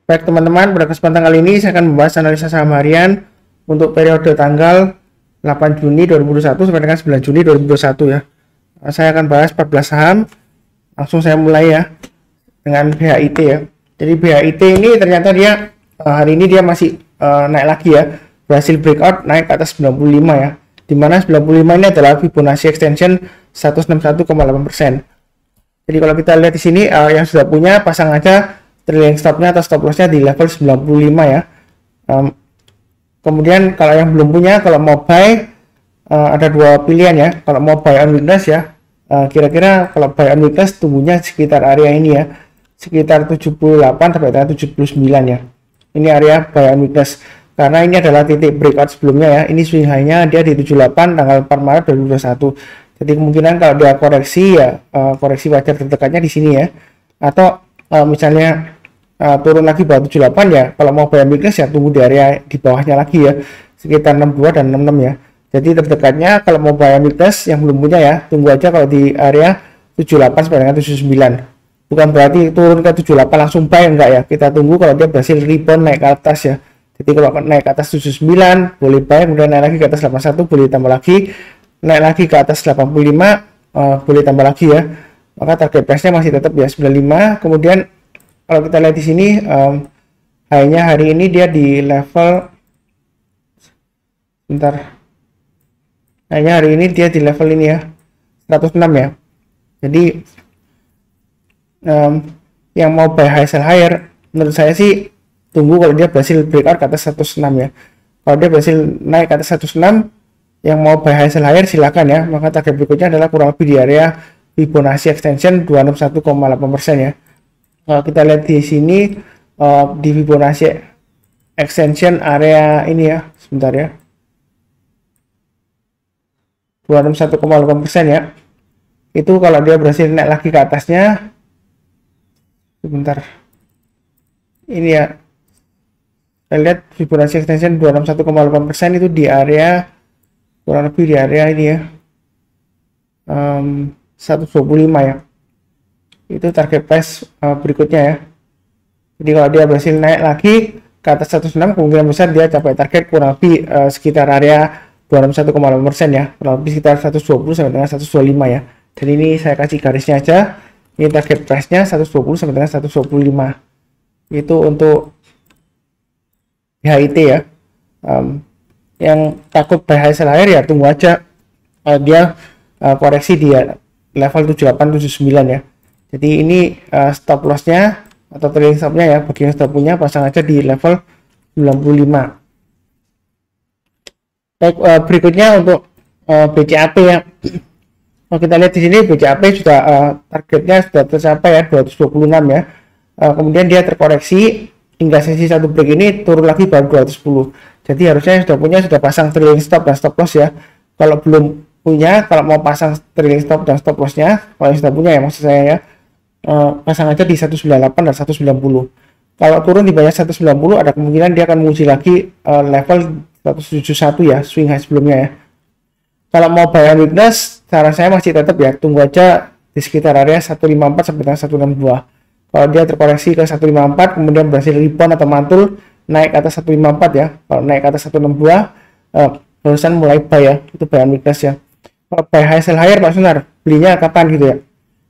Baik teman-teman, pada kesempatan kali ini saya akan membahas analisa saham harian untuk periode tanggal 8 Juni 2021 sampai dengan 9 Juni 2021 ya. Saya akan bahas 14 saham. Langsung saya mulai ya dengan BHIT ya. Jadi BHIT ini ternyata dia hari ini dia masih naik lagi ya. Berhasil breakout naik ke atas 95 ya. Dimana 95 ini adalah Fibonacci extension 161,8%. Jadi kalau kita lihat di sini yang sudah punya pasang aja trailing stopnya atau stop lossnya di level 95 ya. Kemudian kalau yang belum punya, kalau mau buy ada dua pilihan ya. Kalau mau buy on weakness ya, kira-kira kalau buy on weakness tunggunya sekitar area ini ya, sekitar 78 sampai dengan 79 ya. Ini area buy on weakness karena ini adalah titik breakout sebelumnya ya. Ini swing high-nya dia di 78 tanggal 4 Maret 2021. Jadi kemungkinan kalau dia koreksi ya, koreksi wajar terdekatnya di sini ya. Atau misalnya turun lagi bawah 78 ya, kalau mau buy on weakness ya tunggu di area di bawahnya lagi ya, sekitar 62 dan 66 ya. Jadi terdekatnya kalau mau buy on weakness yang belum punya ya, tunggu aja kalau di area 78 sampai dengan 79. Bukan berarti turun ke 78 langsung buy, enggak ya, kita tunggu kalau dia berhasil rebound naik ke atas ya. Jadi kalau naik ke atas 79 boleh buy, kemudian naik lagi ke atas 81 boleh tambah lagi, naik lagi ke atas 85 boleh tambah lagi ya. Maka target price-nya masih tetap ya 95. Kemudian kalau kita lihat di sini high-nya hari ini dia di level high-nya hari ini dia di level ini ya 106 ya. Jadi yang mau buy high sell higher menurut saya sih tunggu kalau dia berhasil breakout ke atas 106 ya. Kalau dia berhasil naik ke atas 106, yang mau buy high sell higher silakan ya. Maka target berikutnya adalah kurang lebih di area Fibonacci extension 261,8% ya. Kalau kita lihat di sini di Fibonacci extension area ini ya, sebentar ya, 261,8% ya. Itu kalau dia berhasil naik lagi ke atasnya, sebentar, ini ya, kita lihat Fibonacci extension 261,8% itu di area kurang lebih di area ini ya, 125 ya. Itu target price berikutnya ya. Jadi kalau dia berhasil naik lagi ke atas 106, kemungkinan besar dia capai target kurang lebih sekitar area 261,8% ya, kurang lebih sekitar 120 sampai dengan 125 ya. Dan ini saya kasih garisnya aja, ini target price nya 120 sampai dengan 125. Itu untuk HIT ya. Yang takut buy high sell higher ya tunggu aja dia koreksi dia level 7879 ya. Jadi ini stop lossnya atau trailing stopnya ya, bagi yang sudah punya pasang aja di level 95. Baik, berikutnya untuk BCAP ya. Kalau kita lihat di sini BCAP sudah targetnya sudah tercapai ya 226 ya. Kemudian dia terkoreksi hingga sesi satu break ini turun lagi baru 210. Jadi harusnya yang sudah punya sudah pasang trailing stop dan stop loss ya. Kalau belum punya, kalau mau pasang trailing stop dan stop lossnya, kalau yang sudah punya ya maksud saya ya, pasang aja di 198 dan 190. Kalau turun di bawah 190 ada kemungkinan dia akan menguji lagi level 171 ya, swing high sebelumnya ya. Kalau mau buy on weakness, saran saya masih tetap ya tunggu aja di sekitar area 154 sampai dengan 162. Kalau dia terkoreksi ke 154 kemudian berhasil rebound atau mantul naik ke atas 154 ya. Kalau naik ke atas 162 barusan mulai buy ya, itu buy on weakness ya. Kalau buy high sell higher Pak Sunar, belinya kapan gitu ya?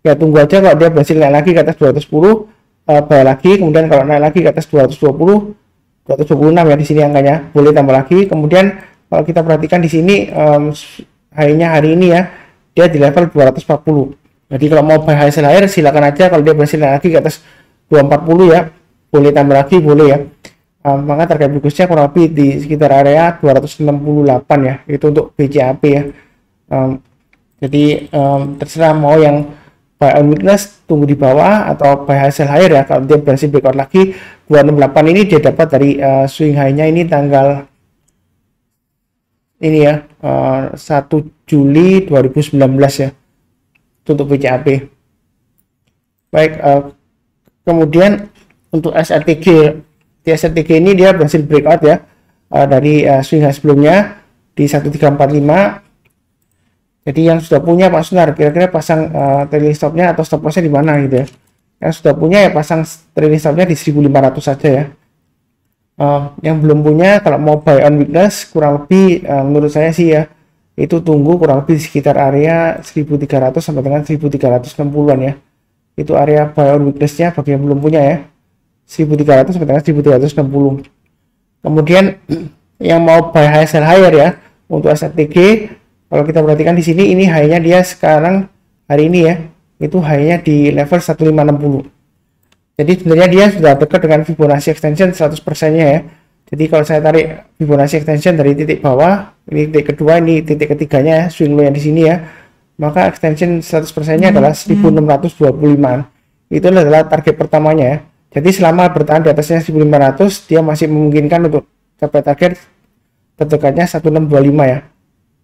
Ya tunggu aja kalau dia berhasil naik lagi ke atas 210, buy lagi, kemudian kalau naik lagi ke atas 220, 226 ya di sini angkanya, boleh tambah lagi. Kemudian kalau kita perhatikan di sini high-nya hari ini ya, dia di level 240. Jadi kalau mau buy high sell higher silakan aja, kalau dia berhasil naik lagi ke atas 240 ya, boleh tambah lagi, boleh ya. Maka target berikutnya kurang lebih di sekitar area 268 ya, itu untuk BCAP ya. Jadi terserah mau yang buy on weakness tunggu di bawah atau buy high sell higher ya. Kalau dia berhasil breakout lagi 268 ini dia dapat dari swing high-nya ini tanggal ini ya, 1 Juli 2019 ya, untuk BCAP. Baik, kemudian untuk SRTG, di SRTG ini dia berhasil breakout ya dari swing high sebelumnya di 1345. Jadi yang sudah punya Pak Sunar, kira-kira pasang trailing stopnya atau stop lossnya di mana gitu ya. Yang sudah punya ya pasang trailing stopnya di 1500 saja ya. Yang belum punya kalau mau buy on weakness kurang lebih menurut saya sih ya itu tunggu kurang lebih sekitar area 1300 sampai dengan 1360-an ya. Itu area buy on weakness-nya bagi yang belum punya ya. 1300 sampai dengan 1360. Kemudian yang mau buy high sell higher ya untuk SRTG, kalau kita perhatikan di sini ini high-nya dia sekarang hari ini ya itu high-nya di level 1560. Jadi sebenarnya dia sudah dekat dengan Fibonacci extension 100%-nya ya. Jadi kalau saya tarik Fibonacci extension dari titik bawah, ini titik kedua, ini titik ketiganya ya, swing low yang di sini ya, maka extension 100%-nya adalah 1625. Itu adalah target pertamanya ya. Jadi selama bertahan di atasnya 1500, dia masih memungkinkan untuk capai target terdekatnya 1625 ya.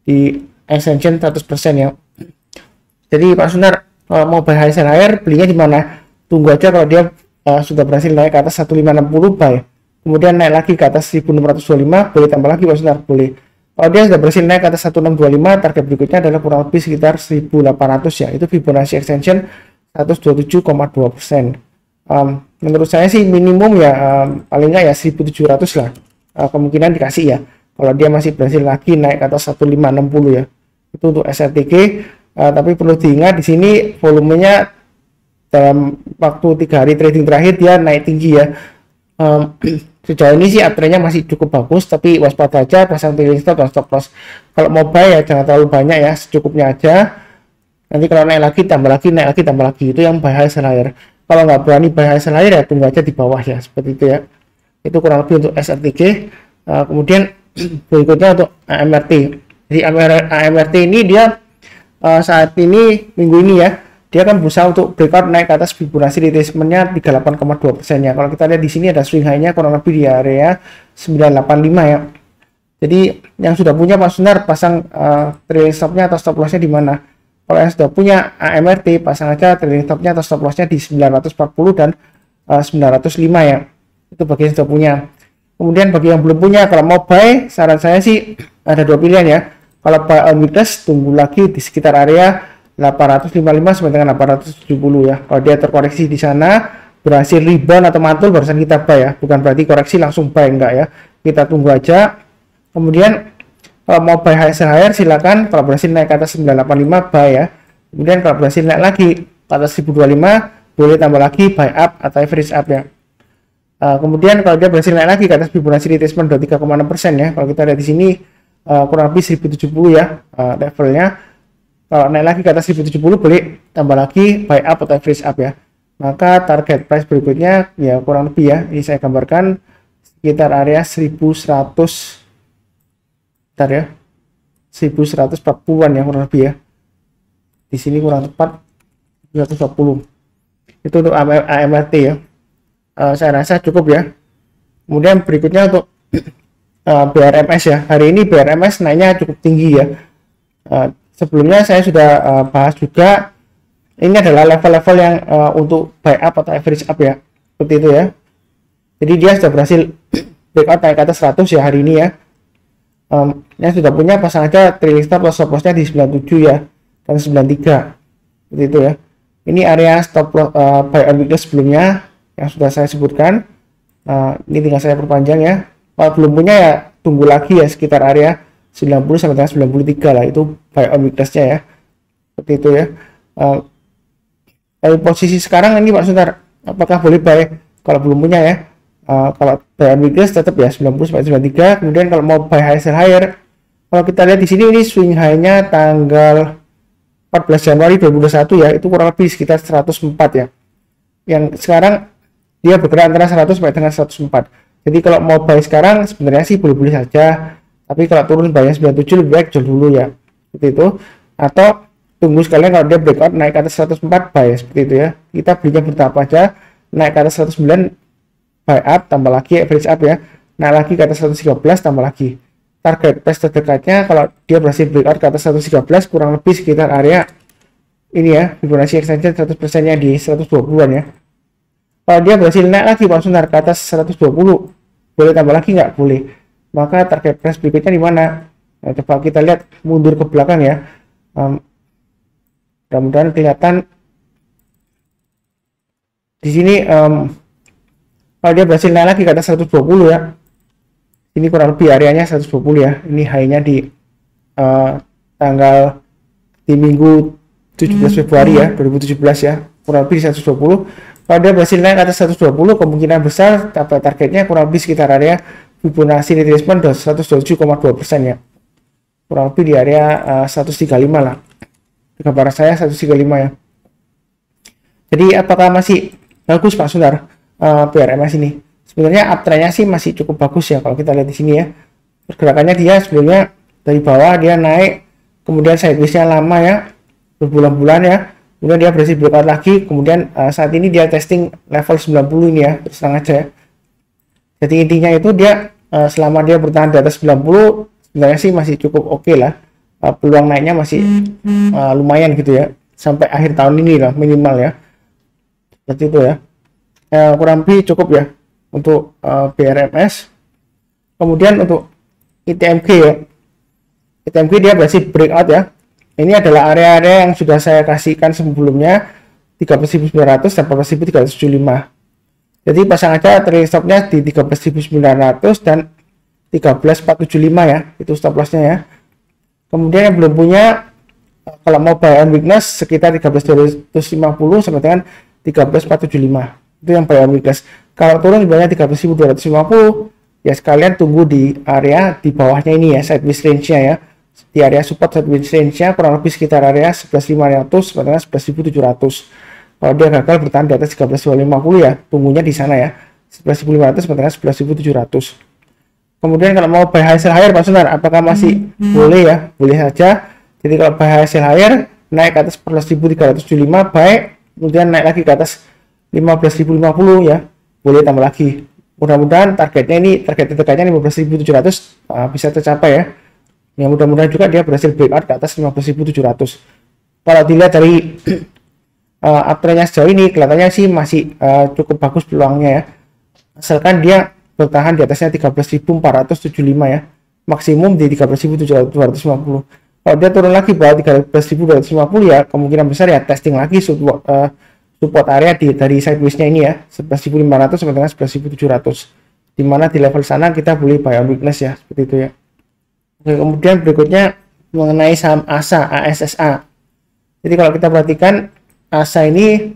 Di extension 100% ya. Jadi Pak Sunar kalau mau buy high sell higher, belinya di mana? Tunggu aja kalau dia sudah berhasil naik ke atas 1560 buy, kemudian naik lagi ke atas 1625, boleh tambah lagi Pak Sunar, boleh. Kalau dia sudah berhasil naik ke atas 1625, target berikutnya adalah kurang lebih sekitar 1800 ya, itu Fibonacci extension 127,2%. Menurut saya sih minimum ya paling nggak ya 1700 lah kemungkinan dikasih ya, kalau dia masih berhasil lagi naik ke atas 1560 ya, itu untuk SRTG. Tapi perlu diingat di sini volumenya dalam waktu 3 hari trading terakhir dia naik tinggi ya. Sejauh ini sih uptrendnya masih cukup bagus, tapi waspada aja pasang trailing stop dan stop loss. Kalau mau buy ya jangan terlalu banyak ya, secukupnya aja. Nanti kalau naik lagi tambah lagi, naik lagi tambah lagi, itu yang buy high sell higher. Kalau nggak berani buy high sell higher ya tunggu aja di bawah ya, seperti itu ya. Itu kurang lebih untuk SRTG. Kemudian berikutnya untuk AMRT. Jadi AMRT ini dia saat ini minggu ini ya, dia kan berusaha untuk breakout naik ke atas Fibonacci retracement-nya 38,2% ya. Kalau kita lihat di sini ada swing high-nya kurang lebih di area 985 ya. Jadi yang sudah punya Pak Sunar pasang trailing stop-nya atau stop loss-nya di mana? Kalau yang sudah punya AMRT pasang aja trailing stop-nya atau stop loss-nya di 940 dan 905 ya. Itu bagi yang sudah punya. Kemudian bagi yang belum punya, kalau mau buy, saran saya sih ada dua pilihan ya. Kalau buy on weakness, tunggu lagi di sekitar area 855 sampai dengan 870 ya. Kalau dia terkoreksi di sana berhasil rebound atau mantul barusan kita buy ya, bukan berarti koreksi langsung buy, enggak ya, kita tunggu aja. Kemudian kalau mau buy high sell higher silakan, kalau berhasil naik ke atas 985 buy ya. Kemudian kalau berhasil naik lagi ke atas 1025 boleh tambah lagi buy up atau average up ya. Kemudian kalau dia berhasil naik lagi ke atas Fibonacci retracement 23,6% ya, kalau kita lihat di sini kurang lebih 1070 ya levelnya. Kalau naik lagi ke atas 1070 boleh tambah lagi buy up atau average up ya. Maka target price berikutnya ya kurang lebih ya, ini saya gambarkan sekitar area 1100 bentar ya, 1140-an ya kurang lebih ya. Di sini kurang tepat 140. Itu untuk AMRT ya. Saya rasa cukup ya. Kemudian berikutnya untuk BRMS ya. Hari ini BRMS naiknya cukup tinggi ya. Sebelumnya saya sudah bahas juga, ini adalah level-level yang untuk buy up atau average up ya, seperti itu ya. Jadi dia sudah berhasil breakout naik ke atas 100 ya hari ini ya. Yang sudah punya pasang aja trailing stop atau stop loss-nya di 97 ya dan 93, seperti itu ya. Ini area stop loss buy on weekly sebelumnya yang sudah saya sebutkan. Ini tinggal saya perpanjang ya. Kalau belum punya ya tunggu lagi ya sekitar area 90 sampai dengan 93 lah, itu buy on weakness-nya ya, seperti itu ya. Dari posisi sekarang ini Pak Sunar, apakah boleh buy? Kalau belum punya ya, kalau buy on weakness tetap ya 90 sampai 93. Kemudian kalau mau buy high sell higher, kalau kita lihat di sini ini swing high-nya tanggal 14 Januari 2021 ya, itu kurang lebih sekitar 104 ya. Yang sekarang dia bergerak antara 100 sampai dengan 104. Jadi kalau mau buy sekarang sebenarnya sih boleh-boleh saja. Tapi kalau turun banyak 97 lebih baik jual dulu ya, seperti itu. Atau tunggu sekalian kalau dia breakout naik ke atas 104 buy seperti itu ya. Kita belinya bertahap aja, naik ke atas 109 buy up, tambah lagi average up ya. Naik lagi ke atas 113 tambah lagi. Target price terdekatnya kalau dia berhasil breakout ke atas 113 kurang lebih sekitar area ini ya, Fibonacci extension 100% nya di 120-an ya. Kalau dia berhasil naik lagi Pak Sunar ke atas 120, boleh tambah lagi nggak? Boleh. Maka target price berikutnya di mana? Nah, coba kita lihat mundur ke belakang ya. Mudah-mudahan kelihatan. Di sini kalau dia berhasil naik lagi ke atas 120 ya, ini kurang lebih areanya 120 ya, ini high-nya di tanggal di minggu 17 Februari ya 2017 ya, kurang lebih di 120. Kalau dia berhasil naik ke atas 120, kemungkinan besar targetnya kurang lebih sekitar area Fibonacci retracement 127,2% ya, kurang lebih di area 135 lah, gambaran saya 135 ya. Jadi apakah masih bagus Pak Sunar PRMS ini? Sebenarnya uptrendnya sih masih cukup bagus ya. Kalau kita lihat di sini ya, pergerakannya dia sebelumnya dari bawah dia naik, kemudian sideways-nya lama ya, berbulan-bulan ya, kemudian dia berhasil breakout lagi, kemudian saat ini dia testing level 90 ini ya, terus terang aja ya. Jadi intinya itu dia selama dia bertahan di atas 90 sebenarnya sih masih cukup oke lah, peluang naiknya masih lumayan gitu ya, sampai akhir tahun ini lah minimal ya, seperti itu ya. Kurang lebih cukup ya untuk BRMS. Kemudian untuk ITMG ya, ITMG dia berhasil breakout ya. Ini adalah area-area yang sudah saya kasihkan sebelumnya, 13.900 dan 14.375. Jadi pasang aja trailing stopnya di 13.900 dan 13.475 ya, itu stop lossnya ya. Kemudian yang belum punya, kalau mau buy on weakness sekitar 13.250 sampai dengan 13.475, itu yang buy on weakness. Kalau turun di bawahnya 13.250 ya sekalian tunggu di area di bawahnya ini ya, sideways range-nya ya. Di area support sideways range-nya kurang lebih sekitar area 11.500 sampai dengan 11.700. Kalau dia gagal bertahan di atas 13.250 ya, tunggunya di sana ya, 11.500 sampai dengan 11.700. Kemudian kalau mau buy high sell higher Pak Sunar, apakah masih boleh ya? Boleh saja. Jadi kalau buy high sell higher naik ke atas 14.375 buy, kemudian naik lagi ke atas 15.050 ya, boleh tambah lagi. Mudah-mudahan targetnya ini, target terdekat 15.700 bisa tercapai ya. Yang mudah-mudahan juga dia berhasil breakout ke atas 15.700. Kalau dilihat dari uptrendnya sejauh ini kelihatannya sih masih cukup bagus peluangnya ya, asalkan dia bertahan di atasnya 13.475 ya, maksimum di 13.250. Kalau dia turun lagi bawah 13.250 ya, kemungkinan besar ya testing lagi support area dari sideways-nya ini ya, 11.500 sampai dengan 11.700, dimana di level sana kita boleh buy on weakness ya, seperti itu ya. Oke, kemudian berikutnya mengenai saham ASA, ASSA. Jadi kalau kita perhatikan ASA ini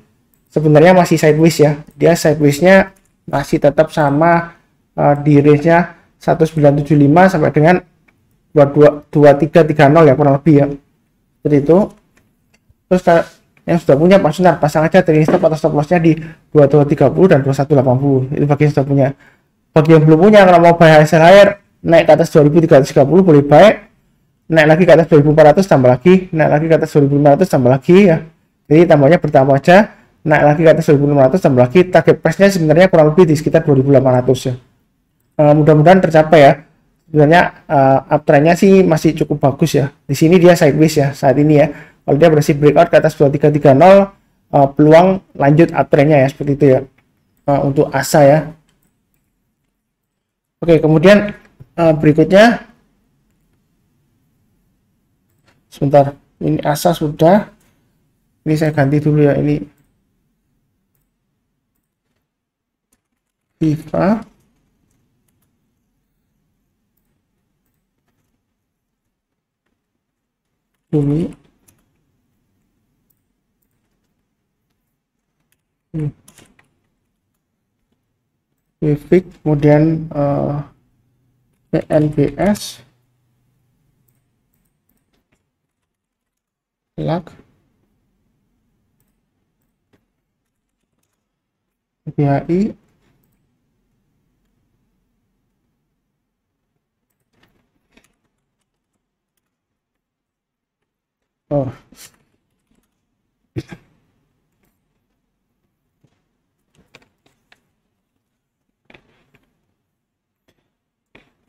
sebenarnya masih sideways ya, dia sideways-nya masih tetap sama di range-nya 1975 sampai dengan 2330 ya, kurang lebih ya, seperti itu. Terus yang sudah punya Pak Sunar, pasang aja trailing stop atau stop loss-nya di 2230 dan 2180, itu bagi yang sudah punya. Bagi yang belum punya, kalau mau buy high sell higher naik ke atas 2330 boleh buy, naik lagi ke atas 2400 tambah lagi, naik lagi ke atas 2500 tambah lagi ya. Jadi tambahnya bertambah aja, naik lagi ke atas 2600 tambah lagi. Target price-nya sebenarnya kurang lebih di sekitar 2800 ya. Mudah-mudahan tercapai ya. Sebenarnya uptrend-nya sih masih cukup bagus ya. Di sini dia sideways ya saat ini ya. Kalau dia berhasil breakout ke atas 2330, peluang lanjut uptrend-nya ya, seperti itu ya. Untuk ASA ya. Oke, kemudian berikutnya, sebentar, ini ASA sudah, ini saya ganti dulu ya, ini FIFA, bumi, Wifik, kemudian PNBS, LAK, BHI, oh,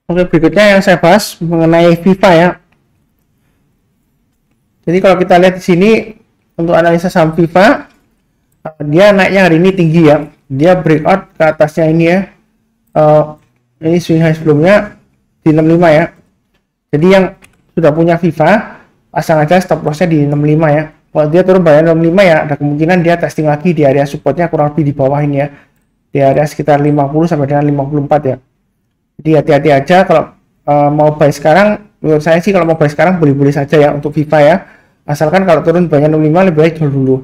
oke, berikutnya yang saya bahas mengenai FIFA ya. Jadi kalau kita lihat di sini untuk analisa saham FIFA, dia naiknya hari ini tinggi ya. Dia breakout ke atasnya ini ya. Ini swing high sebelumnya di 65 ya. Jadi yang sudah punya FIFA, pasang aja stop lossnya di 65 ya. Kalau dia turun buy 65 ya ada kemungkinan dia testing lagi di area supportnya kurang lebih di bawah ini ya, di area sekitar 50 sampai dengan 54 ya. Jadi hati-hati aja kalau mau buy sekarang. Menurut saya sih kalau mau buy sekarang boleh-boleh saja ya untuk Viva ya, asalkan kalau turun buy 65 lebih baik jual dulu.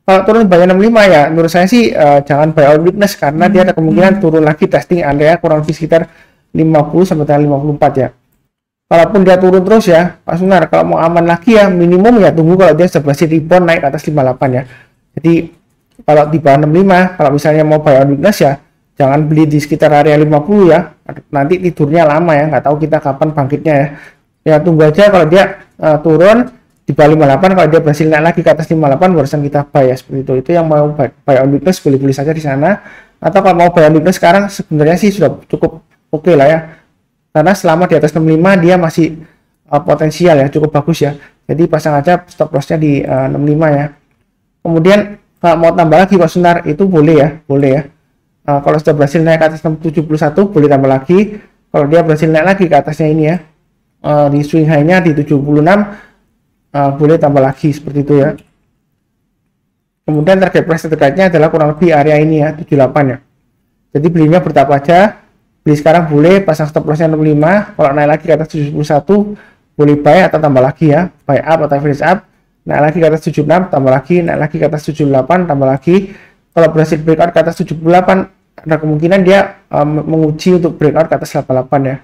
Kalau turun buy 65 ya menurut saya sih jangan buy on weakness, karena dia ada kemungkinan turun lagi testing area kurang lebih sekitar 50 sampai dengan 54 ya. Kalaupun dia turun terus ya Pak Sunar, kalau mau aman lagi ya minimum ya tunggu kalau dia sudah berhasil rebound naik ke atas 58 ya. Jadi kalau di bawah 65, kalau misalnya mau buy on weakness ya jangan beli di sekitar area 50 ya, nanti tidurnya lama ya, nggak tahu kita kapan bangkitnya ya. Ya tunggu aja kalau dia turun di bawah 58, kalau dia berhasil naik lagi ke atas 58 barusan kita buy ya, seperti itu. Itu yang mau buy on weakness boleh-boleh saja di sana. Atau kalau mau buy on weakness sekarang sebenarnya sih sudah cukup oke lah ya, karena selama di atas 65 dia masih potensial ya, cukup bagus ya. Jadi pasang aja stop lossnya di 65 ya. Kemudian kalau mau tambah lagi Pak Sunar itu boleh ya, boleh ya. Kalau sudah berhasil naik ke atas 71 boleh tambah lagi. Kalau dia berhasil naik lagi ke atasnya ini ya, di swing high-nya di 76 boleh tambah lagi seperti itu ya. Kemudian target price terdekatnya adalah kurang lebih area ini ya, 78 ya. Jadi belinya bertahap aja. Beli sekarang boleh, pasang stop lossnya 65. Kalau naik lagi ke atas 71 boleh buy atau tambah lagi ya, buy up atau average up. Naik lagi ke atas 76 tambah lagi, naik lagi ke atas 78 tambah lagi. Kalau berhasil breakout ke atas 78 ada kemungkinan dia menguji untuk breakout ke atas 88 ya.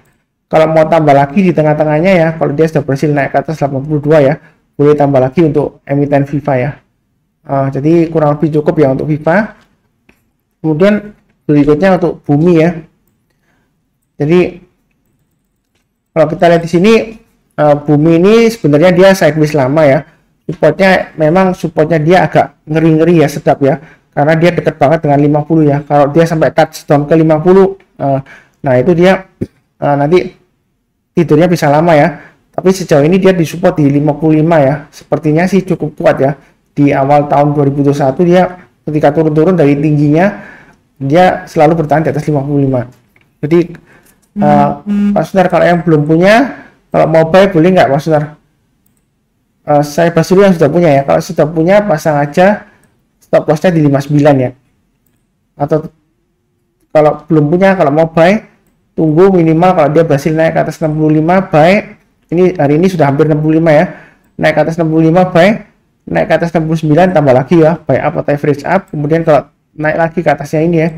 Kalau mau tambah lagi di tengah-tengahnya ya, kalau dia sudah berhasil naik ke atas 82 ya, boleh tambah lagi untuk emiten Viva ya. Jadi kurang lebih cukup ya untuk Viva. Kemudian berikutnya untuk Bumi ya. Jadi kalau kita lihat di sini Bumi ini sebenarnya dia sideways lama ya. Supportnya dia agak ngeri-ngeri ya, sedap ya. Karena dia dekat banget dengan 50 ya. Kalau dia sampai touchdown ke 50, nah itu dia nanti tidurnya bisa lama ya. Tapi sejauh ini dia disupport di 55 ya. Sepertinya sih cukup kuat ya. Di awal tahun 2021 dia ketika turun-turun dari tingginya dia selalu bertahan di atas 55. Jadi Pak Sunar kalau yang belum punya, kalau mau buy boleh nggak Pak Sunar? Saya bahas dulu yang sudah punya ya. Kalau sudah punya pasang aja stop lossnya di 59 ya. Atau kalau belum punya, kalau mau buy tunggu minimal kalau dia berhasil naik ke atas 65 buy. Ini hari ini sudah hampir 65 ya. Naik ke atas 65 buy, naik ke atas 69 tambah lagi ya, buy up atau average up. Kemudian kalau naik lagi ke atasnya ini ya,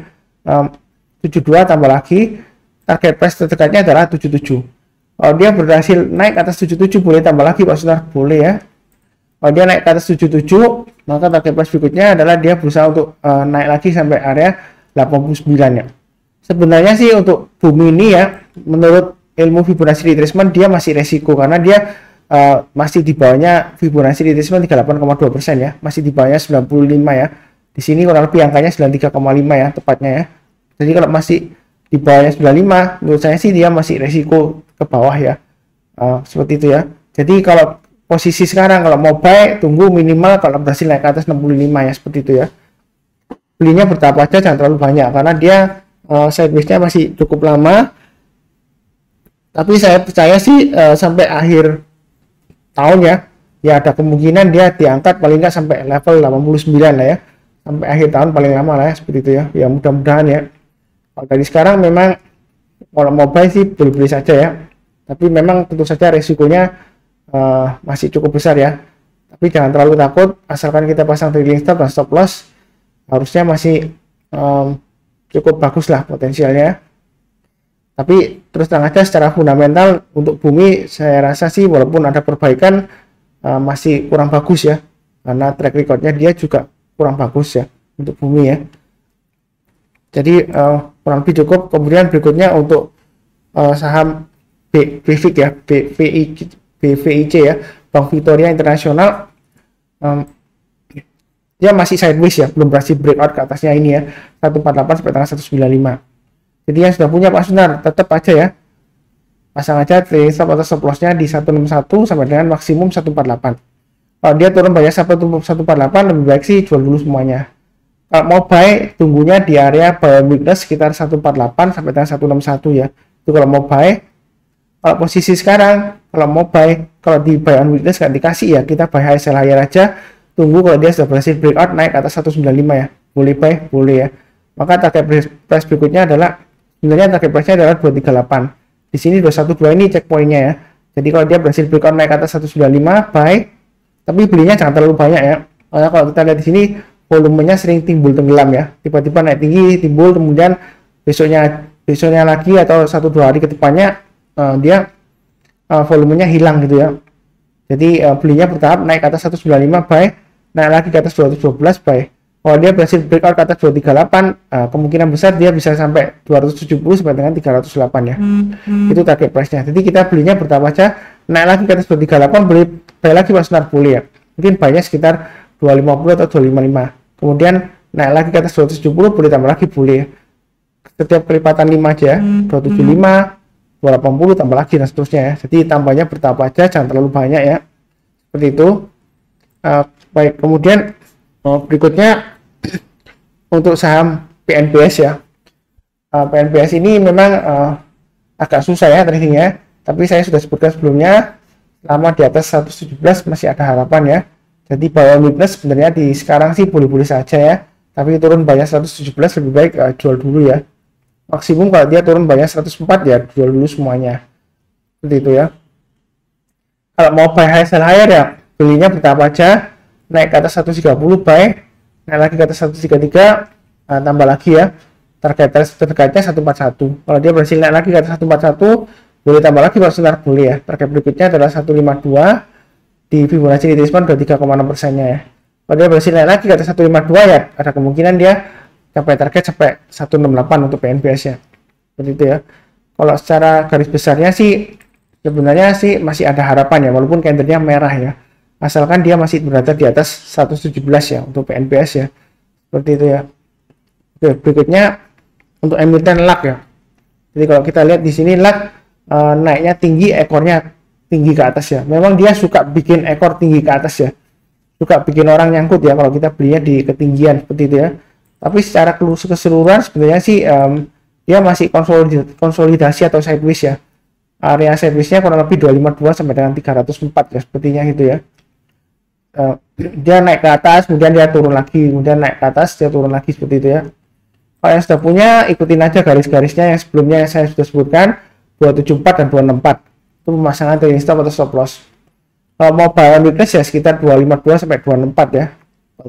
72 tambah lagi. Target price terdekatnya adalah 77. Kalau dia berhasil naik ke atas 77 boleh tambah lagi Pak Sunar, boleh ya. Kalau dia naik ke atas 77, maka target price berikutnya adalah dia berusaha untuk naik lagi sampai area 89 ya. Sebenarnya sih untuk Bumi ini ya, menurut ilmu Fibonacci retracement dia masih resiko karena dia masih di bawahnya Fibonacci retracement 38,2% ya, masih di bawahnya 95 ya. Di sini kurang lebih angkanya 93,5 ya tepatnya ya. Jadi kalau masih di bawahnya 95, menurut saya sih dia masih resiko ke bawah ya. Seperti itu ya. Jadi kalau posisi sekarang kalau mau buy tunggu minimal kalau berhasil naik ke atas 65 ya, seperti itu ya. Belinya bertahap aja, jangan terlalu banyak karena dia sideways-nya masih cukup lama. Tapi saya percaya sih sampai akhir tahun ya ada kemungkinan dia diangkat paling nggak sampai level 89 lah ya. Sampai akhir tahun paling lama lah ya, seperti itu ya. Ya mudah-mudahan ya. Kalau dari sekarang memang kalau mau buy sih beli-beli saja ya. Tapi memang tentu saja resikonya masih cukup besar ya. Tapi jangan terlalu takut, asalkan kita pasang trailing stop dan stop loss harusnya masih cukup bagus lah potensialnya. Tapi terus terang aja secara fundamental untuk Bumi saya rasa sih walaupun ada perbaikan masih kurang bagus ya, karena track recordnya dia juga kurang bagus ya untuk Bumi ya. Jadi kurang lebih cukup. Kemudian berikutnya untuk saham BVIC ya, BVIC ya, Bank Victoria Internasional, dia masih sideways ya, belum berhasil breakout ke atasnya ini ya, 148 sampai tanggal 195. Jadi yang sudah punya Pak Sunar tetap aja ya, pasang aja trailing stop atau stop lossnya di 161 sampai dengan maksimum 148. Kalau dia turun banyak sampai 148 lebih baik sih jual dulu semuanya. Kalau mau buy tunggunya di area buy weakness sekitar 148 sampai dengan 161 ya. Itu kalau mau buy. Kalau posisi sekarang kalau mau buy, kalau di buy on weakness nggak dikasih ya, kita buy high sell higher aja. tunggu kalau dia sudah berhasil breakout naik ke atas 195 ya. Boleh buy, boleh ya. Maka target price berikutnya adalah, sebenarnya target price-nya adalah 238. Di sini 212 ini checkpoint-nya ya. Jadi kalau dia berhasil breakout naik ke atas 195 buy, tapi belinya jangan terlalu banyak ya. Karena kalau kita lihat di sini volumenya sering timbul tenggelam ya. Tiba-tiba naik tinggi, timbul, kemudian besoknya lagi atau 1-2 hari ke depannya dia volumenya hilang gitu ya. Jadi belinya bertahap naik ke atas 195 buy, naik lagi ke atas 212 buy. Kalau dia berhasil breakout ke atas 238, kemungkinan besar dia bisa sampai 270 sampai dengan 308 ya. Itu target price-nya. Jadi kita belinya bertahap aja, naik lagi ke atas 238, beli buy lagi pas benar boleh ya. Mungkin buy-nya sekitar 250 atau 255. Kemudian naik lagi ke atas 270, boleh tambah lagi boleh ya. Setiap kelipatan 5 aja, 275, 280 tambah lagi dan seterusnya ya. Jadi tambahnya bertahap aja, jangan terlalu banyak ya. Seperti itu. Baik, kemudian berikutnya untuk saham PNBS ya. PNBS ini memang agak susah ya tradingnya, tapi saya sudah sebutkan sebelumnya, selama di atas 117 masih ada harapan ya. Jadi buy on weakness sebenarnya di sekarang sih boleh-boleh saja ya, tapi turun banyak 117 lebih baik jual dulu ya. Maksimum kalau dia turun banyak 104 ya jual dulu semuanya. Seperti itu ya. Kalau mau buy high sell higher ya, belinya bertahap aja, naik ke atas 130 buy, naik lagi ke atas 133, tambah lagi ya. Target terdekatnya 141. Kalau dia berhasil naik lagi ke atas 141, boleh tambah lagi kalau sebentar boleh ya. Target berikutnya adalah 152 di Fibonacci retracement 23,6%-nya ya. Kalau dia berhasil naik lagi ke atas 152 ya, ada kemungkinan dia capai target sampai 168 untuk PNBS ya. Seperti itu ya. Kalau secara garis besarnya sih sebenarnya sih masih ada harapan ya, walaupun candlenya merah ya. Asalkan dia masih berada di atas 117 ya untuk PNBS ya. Seperti itu ya. Oke, berikutnya untuk emiten LAK ya. Jadi kalau kita lihat di sini LAK naiknya tinggi, ekornya tinggi ke atas ya. Memang dia suka bikin ekor tinggi ke atas ya. Suka bikin orang nyangkut ya kalau kita belinya di ketinggian seperti itu ya. Tapi secara keseluruhan sebenarnya sih dia masih konsolidasi atau sideways ya. Area sideways-nya kurang lebih 252 sampai dengan 304 ya sepertinya gitu ya. Dia naik ke atas, kemudian dia turun lagi, kemudian naik ke atas, dia turun lagi seperti itu ya. Kalau yang sudah punya, ikutin aja garis-garisnya yang sebelumnya yang saya sudah sebutkan, 274 dan 264. Itu pemasangan trailing stop atau stop loss. Kalau mau buy on weakness ya sekitar 252 sampai 264 ya.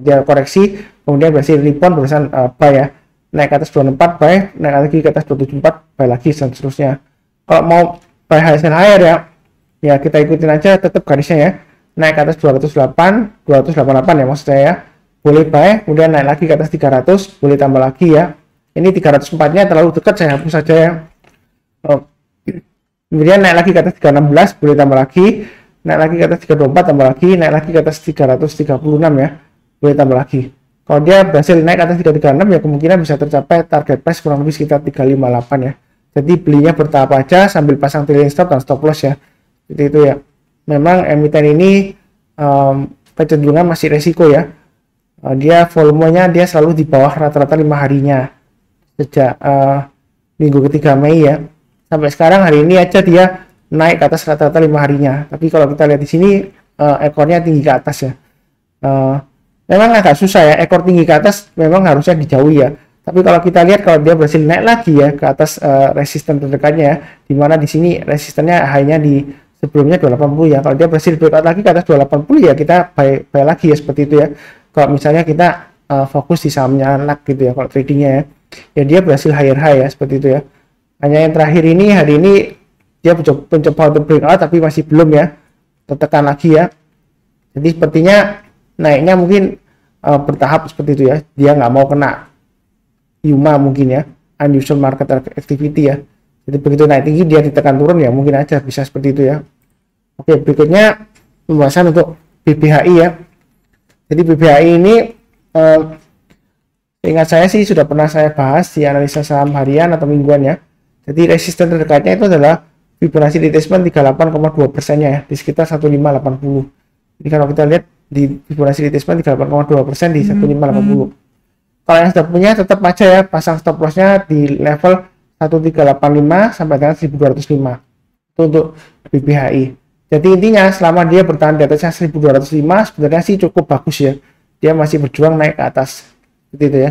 Dia koreksi, kemudian berhasil rebound berusaha buy ya. Naik ke atas 264 buy, naik lagi ke atas 274 buy lagi dan seterusnya. Kalau mau buy high sell higher ya kita ikutin aja tetap garisnya ya. Naik ke atas 208, 288 ya maksud saya ya. Boleh buy, kemudian naik lagi ke atas 300, boleh tambah lagi ya. Ini 304-nya terlalu dekat, saya hapus saja ya. Kemudian naik lagi ke atas 316, boleh tambah lagi. Naik lagi ke atas 324, tambah lagi. Naik lagi ke atas 336 ya, boleh tambah lagi. Kalau dia berhasil naik ke atas 336 ya kemungkinan bisa tercapai target price kurang lebih sekitar 358 ya. Jadi belinya bertahap aja sambil pasang trailing stop dan stop loss ya. Jadi itu ya. Memang emiten ini kecenderungan masih resiko ya. Dia volumenya dia selalu di bawah rata-rata 5 harinya sejak minggu ketiga Mei ya. Sampai sekarang hari ini aja dia naik ke atas rata-rata 5 harinya. Tapi kalau kita lihat di sini ekornya tinggi ke atas ya. Memang agak susah ya, ekor tinggi ke atas memang harusnya dijauhi ya. Tapi kalau kita lihat kalau dia berhasil naik lagi ya ke atas resisten terdekatnya ya, dimana di sini resistennya hanya di sebelumnya 280 ya. Kalau dia berhasil breakout lagi ke atas 280 ya kita buy lagi ya seperti itu ya. Kalau misalnya kita fokus di sahamnya LAK gitu ya kalau tradingnya ya dia berhasil higher high ya seperti itu ya. Hanya yang terakhir ini hari ini dia mencoba untuk breakout tapi masih belum ya, tertekan lagi ya. Jadi sepertinya naiknya mungkin bertahap seperti itu ya. Dia nggak mau kena UMA mungkin ya, unusual market activity ya. Jadi begitu naik tinggi dia ditekan turun ya mungkin aja bisa seperti itu ya. Oke, berikutnya pembahasan untuk BBHI ya. Jadi BBHI ini ingat saya sih sudah pernah saya bahas di analisa saham harian atau mingguan ya. Jadi resisten terdekatnya itu adalah Fibonacci retracement 38,2%-nya ya, di sekitar 1580. Jadi kalau kita lihat di Fibonacci retracement 38,2% di 1580. Kalau yang sudah punya tetap aja ya pasang stop loss-nya di level 1385 sampai dengan 1205. Itu untuk BBHI. Jadi intinya selama dia bertahan di atasnya 1205 sebenarnya sih cukup bagus ya. Dia masih berjuang naik ke atas. Seperti itu ya.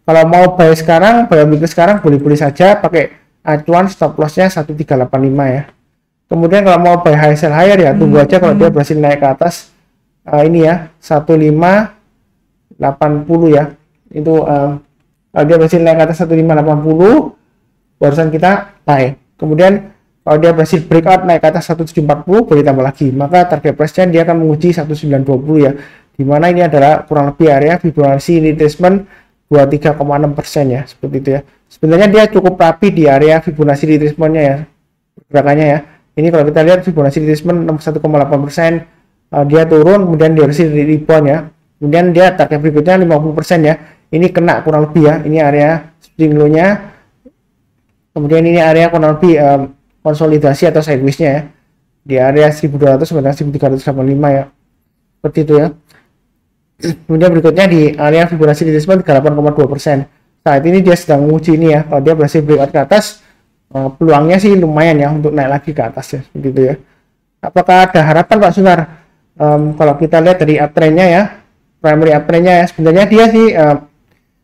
Kalau mau buy sekarang, buy weekly sekarang boleh-boleh saja pakai acuan stop lossnya 1385 ya. Kemudian kalau mau buy high sell higher ya tunggu aja kalau dia berhasil naik ke atas ini ya 1580 ya. Itu kalau dia berhasil naik ke atas 1580 barusan kita buy. Kemudian kalau dia berhasil breakout naik ke atas 1740 boleh tambah lagi. Maka target price-nya dia akan menguji 1920 ya. Dimana ini adalah kurang lebih area Fibonacci retracement 23,6% ya, seperti itu ya. Sebenarnya dia cukup rapi di area Fibonacci retracement-nya ya, pergerakannya ya. Ini kalau kita lihat Fibonacci retracement 61,8%, dia turun, kemudian dia berhasil rebound ya. Kemudian dia target berikutnya 50% ya. Ini kena kurang lebih ya. Ini area swing low-nya. Kemudian ini area kurang lebih konsolidasi atau sideways-nya ya. Di area 1200 sampai 1385 ya. Seperti itu ya. Kemudian berikutnya di area Fibonacci retracement 8,2%. Saat ini dia sedang menguji ini ya. Kalau dia berhasil breakout ke atas, peluangnya sih lumayan ya untuk naik lagi ke atas ya, seperti itu ya. Apakah ada harapan Pak Sunar? Kalau kita lihat dari uptrendnya ya, primary uptrendnya ya, sebenarnya dia sih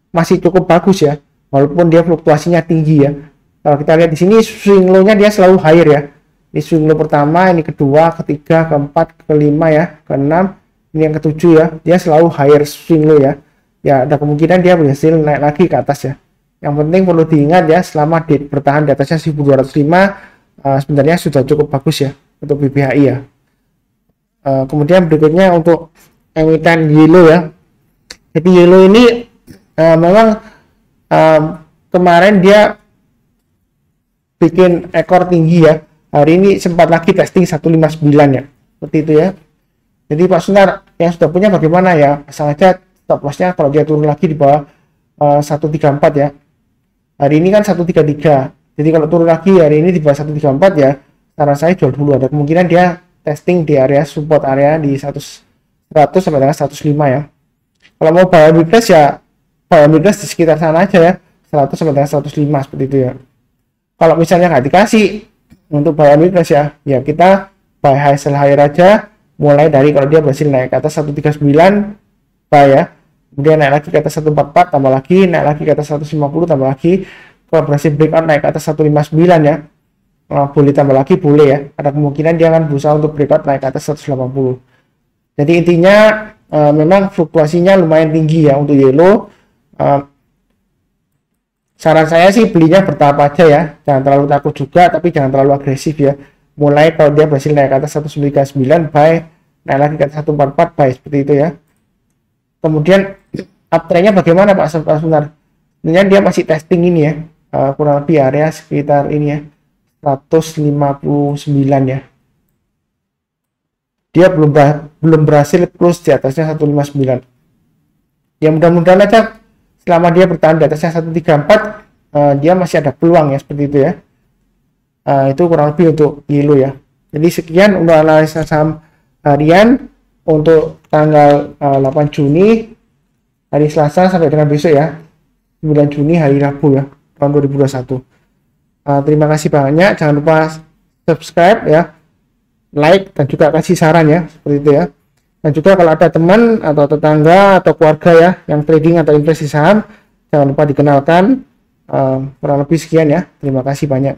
masih cukup bagus ya, walaupun dia fluktuasinya tinggi ya. Kalau kita lihat di sini swing low-nya dia selalu higher ya. Ini swing low pertama, ini kedua, ketiga, keempat, kelima ya, keenam. Ini yang ketujuh ya, dia selalu higher swing low ya. Ya ada kemungkinan dia berhasil naik lagi ke atas ya. Yang penting perlu diingat ya, selama bertahan di atasnya 1205 sebenarnya sudah cukup bagus ya untuk BBHI ya. Kemudian berikutnya untuk emiten yellow ya. Jadi yellow ini memang kemarin dia bikin ekor tinggi ya. Hari ini sempat lagi testing 159 ya. Seperti itu ya. Jadi Pak Sunar yang sudah punya bagaimana ya, pasang aja stop lossnya kalau dia turun lagi di bawah 134 ya. Hari ini kan 133, jadi kalau turun lagi hari ini di bawah 134 ya, saran saya jual dulu. Ada kemungkinan dia testing di area support area di 100 sampai dengan 105 ya. Kalau mau buy weakness ya buy weakness di sekitar sana aja ya, 100 sampai dengan 105 seperti itu ya. Kalau misalnya nggak dikasih untuk buy weakness ya kita buy high sell higher aja. Mulai dari kalau dia berhasil naik ke atas 139 buy ya, kemudian naik lagi ke atas 144 tambah lagi, naik lagi ke atas 150 tambah lagi, kalau berhasil breakout naik ke atas 159 ya, boleh tambah lagi, boleh ya. Ada kemungkinan dia akan berusaha untuk breakout naik ke atas 180. Jadi intinya memang fluktuasinya lumayan tinggi ya untuk yellow. Saran saya sih belinya bertahap aja ya, jangan terlalu takut juga tapi jangan terlalu agresif ya. Mulai kalau dia berhasil naik ke atas 199 buy, naik lagi ke atas 144 buy, seperti itu ya. Kemudian uptrendnya bagaimana Pak Sunar? Sebenarnya dia masih testing ini ya, kurang lebih area sekitar ini ya 159 ya. Dia belum berhasil close di atasnya 159. Ya mudah-mudahan aja selama dia bertahan di atasnya 134 dia masih ada peluang ya, seperti itu ya. Itu kurang lebih untuk yellow ya. Jadi sekian untuk analisa saham harian untuk tanggal 8 Juni hari Selasa sampai dengan besok ya, 9 Juni hari Rabu ya tahun 2021. Terima kasih banyak, jangan lupa subscribe ya, like dan juga kasih saran ya, seperti itu ya. Dan juga kalau ada teman atau tetangga atau keluarga ya yang trading atau investasi saham, jangan lupa dikenalkan. Kurang lebih sekian ya, terima kasih banyak.